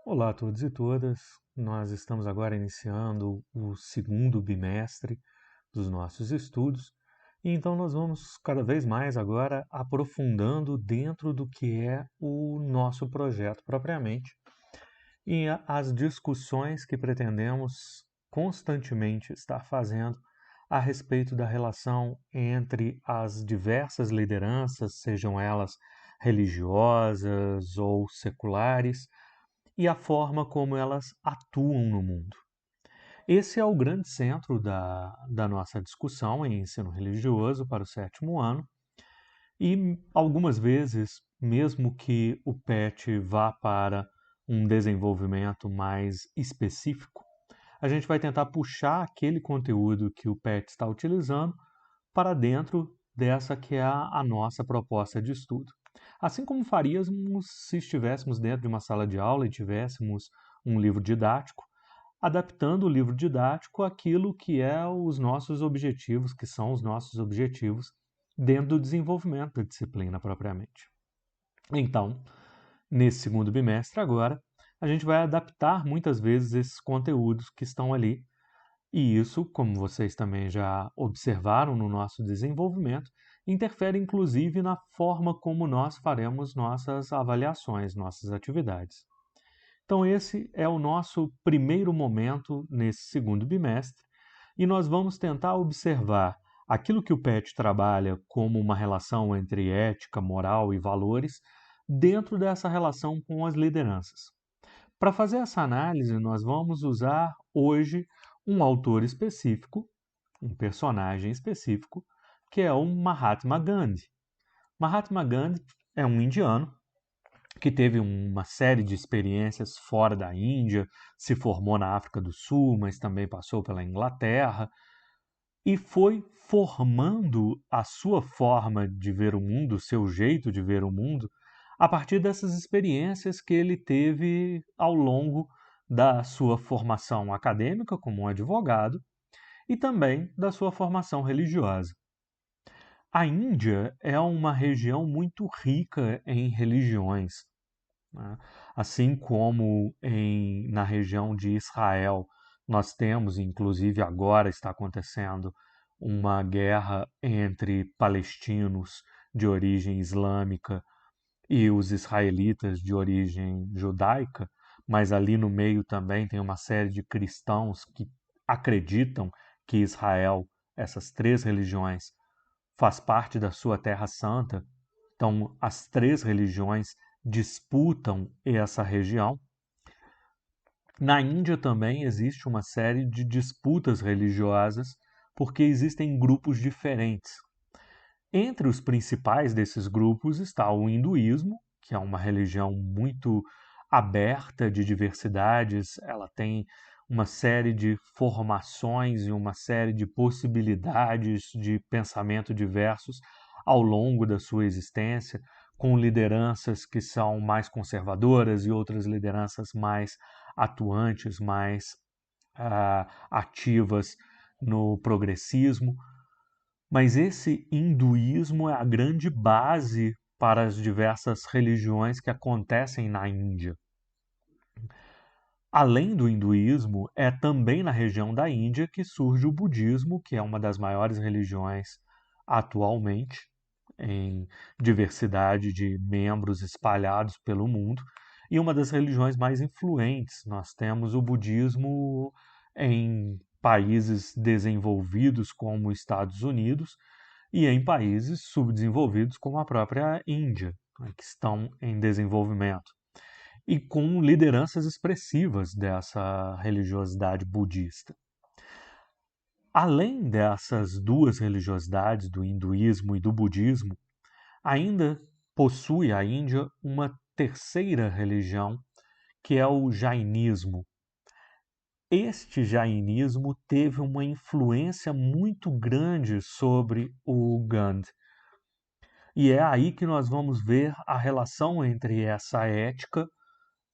Olá a todos e todas. Nós estamos agora iniciando o segundo bimestre dos nossos estudos, e então nós vamos cada vez mais agora aprofundando dentro do que é o nosso projeto propriamente e as discussões que pretendemos constantemente estar fazendo a respeito da relação entre as diversas lideranças, sejam elas religiosas ou seculares, e a forma como elas atuam no mundo. Esse é o grande centro da nossa discussão em ensino religioso para o sétimo ano, e algumas vezes, mesmo que o PET vá para um desenvolvimento mais específico, a gente vai tentar puxar aquele conteúdo que o PET está utilizando para dentro dessa que é a nossa proposta de estudo. Assim como faríamos se estivéssemos dentro de uma sala de aula e tivéssemos um livro didático, adaptando o livro didático àquilo que é os nossos objetivos, que são os nossos objetivos dentro do desenvolvimento da disciplina propriamente. Então, nesse segundo bimestre agora, a gente vai adaptar muitas vezes esses conteúdos que estão ali, e isso, como vocês também já observaram no nosso desenvolvimento, interfere inclusive na forma como nós faremos nossas avaliações, nossas atividades. Então, esse é o nosso primeiro momento nesse segundo bimestre, e nós vamos tentar observar aquilo que o PET trabalha como uma relação entre ética, moral e valores dentro dessa relação com as lideranças. Para fazer essa análise, nós vamos usar hoje um autor específico, um personagem específico, que é o Mahatma Gandhi. Mahatma Gandhi é um indiano que teve uma série de experiências fora da Índia, se formou na África do Sul, mas também passou pela Inglaterra e foi formando a sua forma de ver o mundo, o seu jeito de ver o mundo, a partir dessas experiências que ele teve ao longo da sua formação acadêmica como um advogado e também da sua formação religiosa. A Índia é uma região muito rica em religiões, né? Assim como na região de Israel nós temos, inclusive agora está acontecendo, uma guerra entre palestinos de origem islâmica e os israelitas de origem judaica, mas ali no meio também tem uma série de cristãos que acreditam que Israel, essas três religiões, faz parte da sua Terra Santa. Então, as três religiões disputam essa região. Na Índia também existe uma série de disputas religiosas, porque existem grupos diferentes. Entre os principais desses grupos está o hinduísmo, que é uma religião muito aberta de diversidades, ela tem uma série de formações e uma série de possibilidades de pensamento diversos ao longo da sua existência, com lideranças que são mais conservadoras e outras lideranças mais atuantes, mais ativas no progressismo. Mas esse hinduísmo é a grande base para as diversas religiões que acontecem na Índia. Além do hinduísmo, é também na região da Índia que surge o budismo, que é uma das maiores religiões atualmente, em diversidade de membros espalhados pelo mundo, e uma das religiões mais influentes. Nós temos o budismo em países desenvolvidos como os Estados Unidos e em países subdesenvolvidos como a própria Índia, né, que estão em desenvolvimento, e com lideranças expressivas dessa religiosidade budista. Além dessas duas religiosidades, do hinduísmo e do budismo, ainda possui a Índia uma terceira religião, que é o jainismo. Este jainismo teve uma influência muito grande sobre o Gandhi. E é aí que nós vamos ver a relação entre essa ética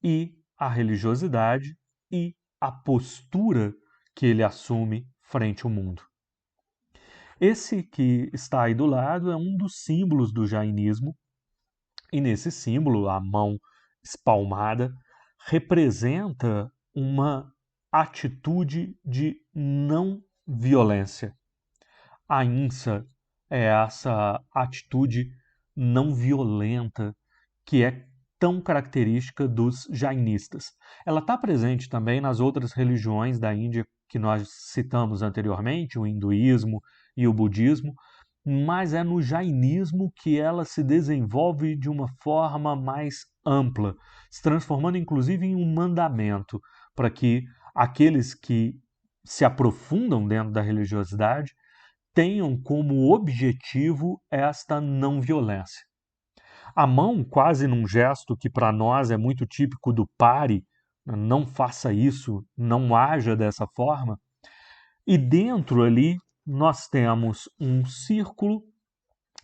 e a religiosidade e a postura que ele assume frente ao mundo. Esse que está aí do lado é um dos símbolos do jainismo, e nesse símbolo, a mão espalmada representa uma atitude de não violência. A ahimsa é essa atitude não violenta que é tão característica dos jainistas. Ela está presente também nas outras religiões da Índia que nós citamos anteriormente, o hinduísmo e o budismo, mas é no jainismo que ela se desenvolve de uma forma mais ampla, se transformando inclusive em um mandamento para que aqueles que se aprofundam dentro da religiosidade tenham como objetivo esta não violência. A mão, quase num gesto que para nós é muito típico do pare, não faça isso, não haja dessa forma, e dentro ali nós temos um círculo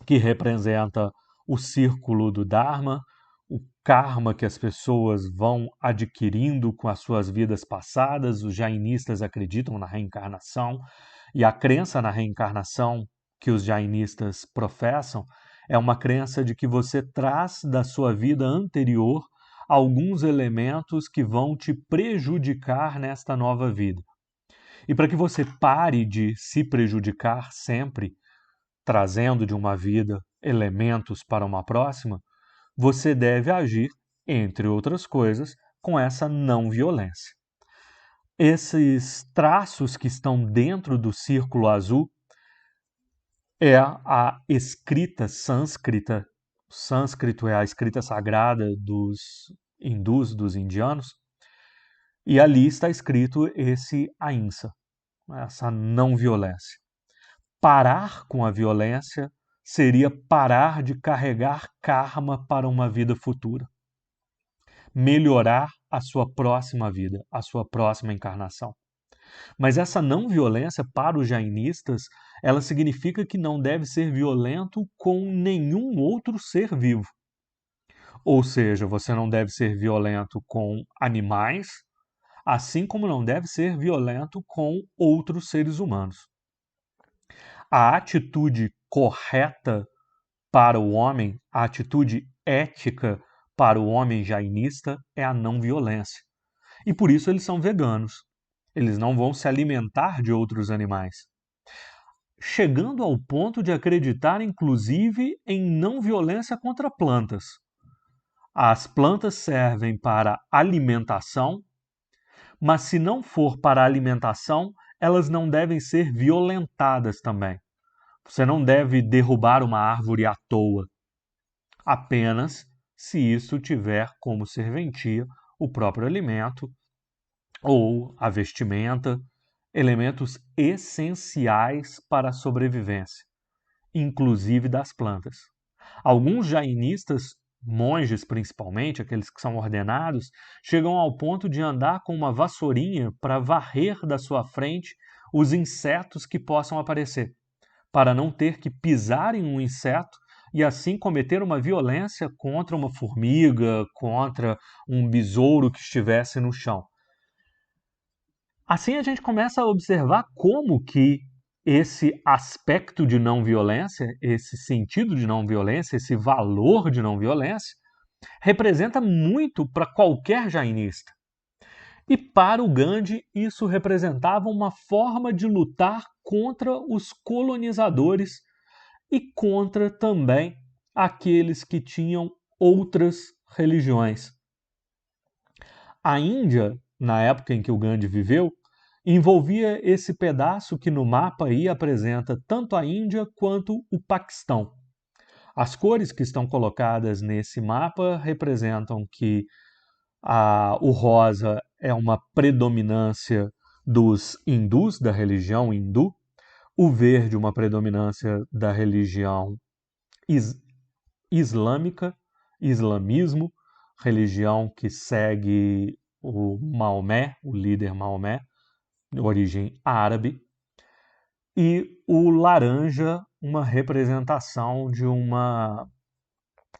que representa o círculo do Dharma, o karma que as pessoas vão adquirindo com as suas vidas passadas. Os jainistas acreditam na reencarnação, e a crença na reencarnação que os jainistas professam é uma crença de que você traz da sua vida anterior alguns elementos que vão te prejudicar nesta nova vida. E para que você pare de se prejudicar sempre, trazendo de uma vida elementos para uma próxima, você deve agir, entre outras coisas, com essa não violência. Esses traços que estão dentro do círculo azul é a escrita sânscrita. O sânscrito é a escrita sagrada dos hindus, dos indianos, e ali está escrito esse ahimsa, essa não violência. Parar com a violência seria parar de carregar karma para uma vida futura. Melhorar a sua próxima vida, a sua próxima encarnação. Mas essa não violência, para os jainistas, ela significa que não deve ser violento com nenhum outro ser vivo. Ou seja, você não deve ser violento com animais, assim como não deve ser violento com outros seres humanos. A atitude correta para o homem, a atitude ética para o homem jainista é a não violência. E por isso eles são veganos. Eles não vão se alimentar de outros animais. Chegando ao ponto de acreditar, inclusive, em não violência contra plantas. As plantas servem para alimentação, mas se não for para alimentação, elas não devem ser violentadas também. Você não deve derrubar uma árvore à toa, apenas se isso tiver como serventia o próprio alimento ou a vestimenta, elementos essenciais para a sobrevivência, inclusive das plantas. Alguns jainistas, monges principalmente, aqueles que são ordenados, chegam ao ponto de andar com uma vassourinha para varrer da sua frente os insetos que possam aparecer, para não ter que pisar em um inseto e assim cometer uma violência contra uma formiga, contra um besouro que estivesse no chão. Assim a gente começa a observar como que esse aspecto de não violência, esse sentido de não violência, esse valor de não violência, representa muito para qualquer jainista. E para o Gandhi, isso representava uma forma de lutar contra os colonizadores e contra também aqueles que tinham outras religiões. A Índia, na época em que o Gandhi viveu, envolvia esse pedaço que no mapa aí apresenta tanto a Índia quanto o Paquistão. As cores que estão colocadas nesse mapa representam que o rosa é uma predominância dos hindus, da religião hindu, o verde uma predominância da religião islâmica, islamismo, religião que segue o Maomé, o líder Maomé, de origem árabe, e o laranja, uma representação de uma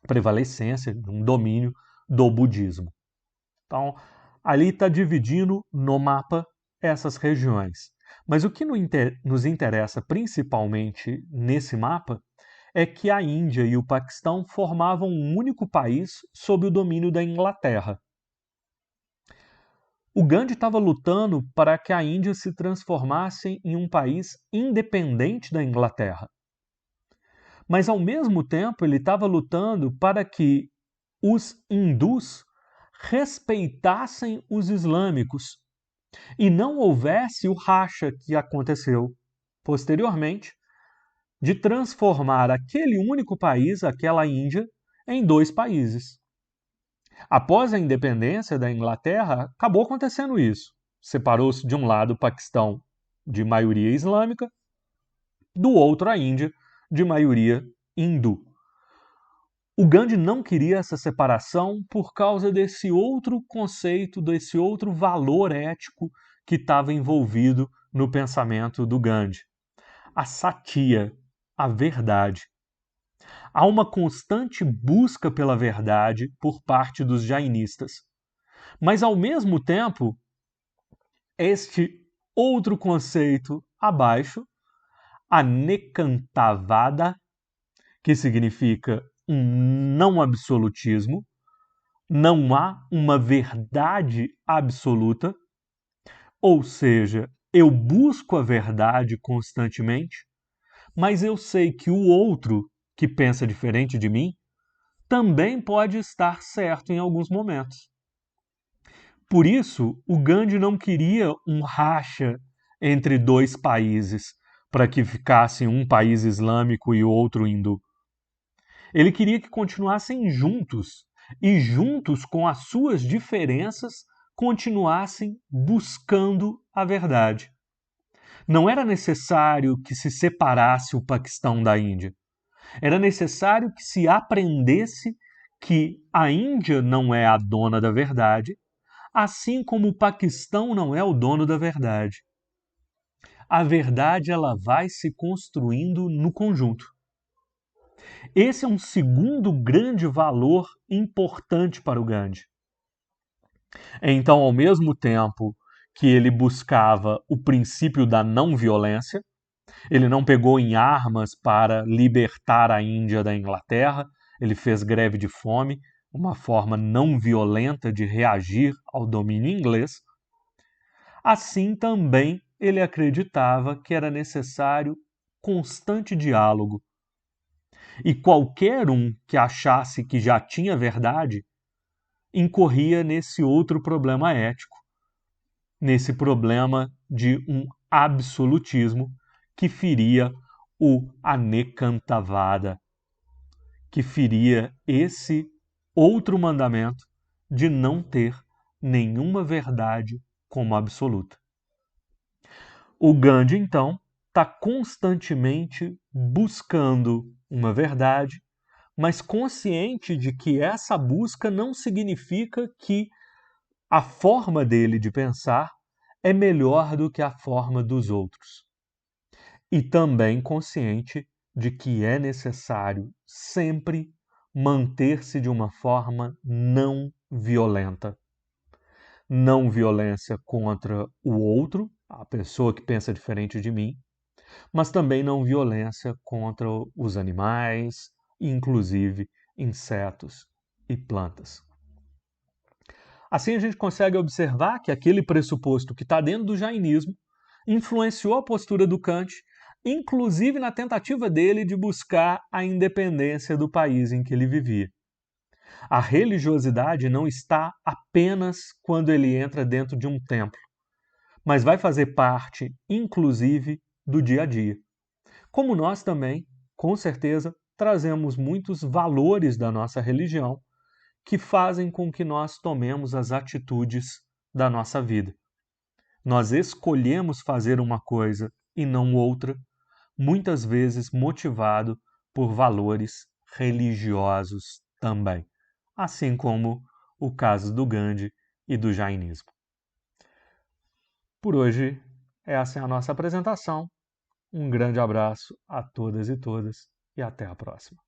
prevalecência, de um domínio do budismo. Então, ali está dividindo no mapa essas regiões. Mas o que nos interessa principalmente nesse mapa é que a Índia e o Paquistão formavam um único país sob o domínio da Inglaterra. O Gandhi estava lutando para que a Índia se transformasse em um país independente da Inglaterra. Mas, ao mesmo tempo, ele estava lutando para que os hindus respeitassem os islâmicos e não houvesse o racha que aconteceu posteriormente de transformar aquele único país, aquela Índia, em dois países. Após a independência da Inglaterra, acabou acontecendo isso. Separou-se de um lado o Paquistão de maioria islâmica, do outro a Índia de maioria hindu. O Gandhi não queria essa separação por causa desse outro conceito, desse outro valor ético que estava envolvido no pensamento do Gandhi. A satya, a verdade. Há uma constante busca pela verdade por parte dos jainistas. Mas, ao mesmo tempo, este outro conceito abaixo, a Nekantavada, que significa um não absolutismo, não há uma verdade absoluta, ou seja, eu busco a verdade constantemente, mas eu sei que o outro, que pensa diferente de mim, também pode estar certo em alguns momentos. Por isso, o Gandhi não queria um racha entre dois países, para que ficasse um país islâmico e outro hindu. Ele queria que continuassem juntos e, juntos com as suas diferenças, continuassem buscando a verdade. Não era necessário que se separasse o Paquistão da Índia. Era necessário que se aprendesse que a Índia não é a dona da verdade, assim como o Paquistão não é o dono da verdade. A verdade ela vai se construindo no conjunto. Esse é um segundo grande valor importante para o Gandhi. Então, ao mesmo tempo que ele buscava o princípio da não violência, ele não pegou em armas para libertar a Índia da Inglaterra, ele fez greve de fome, uma forma não violenta de reagir ao domínio inglês. Assim também ele acreditava que era necessário constante diálogo. E qualquer um que achasse que já tinha verdade incorria nesse outro problema ético, nesse problema de um absolutismo que feria o Anekantavada, que feria esse outro mandamento de não ter nenhuma verdade como absoluta. O Gandhi, então, está constantemente buscando uma verdade, mas consciente de que essa busca não significa que a forma dele de pensar é melhor do que a forma dos outros. E também consciente de que é necessário sempre manter-se de uma forma não violenta. Não violência contra o outro, a pessoa que pensa diferente de mim, mas também não violência contra os animais, inclusive insetos e plantas. Assim a gente consegue observar que aquele pressuposto que está dentro do jainismo influenciou a postura do Kant, inclusive na tentativa dele de buscar a independência do país em que ele vivia. A religiosidade não está apenas quando ele entra dentro de um templo, mas vai fazer parte, inclusive, do dia a dia. Como nós também, com certeza, trazemos muitos valores da nossa religião que fazem com que nós tomemos as atitudes da nossa vida. Nós escolhemos fazer uma coisa e não outra, muitas vezes motivado por valores religiosos também, assim como o caso do Gandhi e do jainismo. Por hoje, essa é a nossa apresentação. Um grande abraço a todas e todas e até a próxima.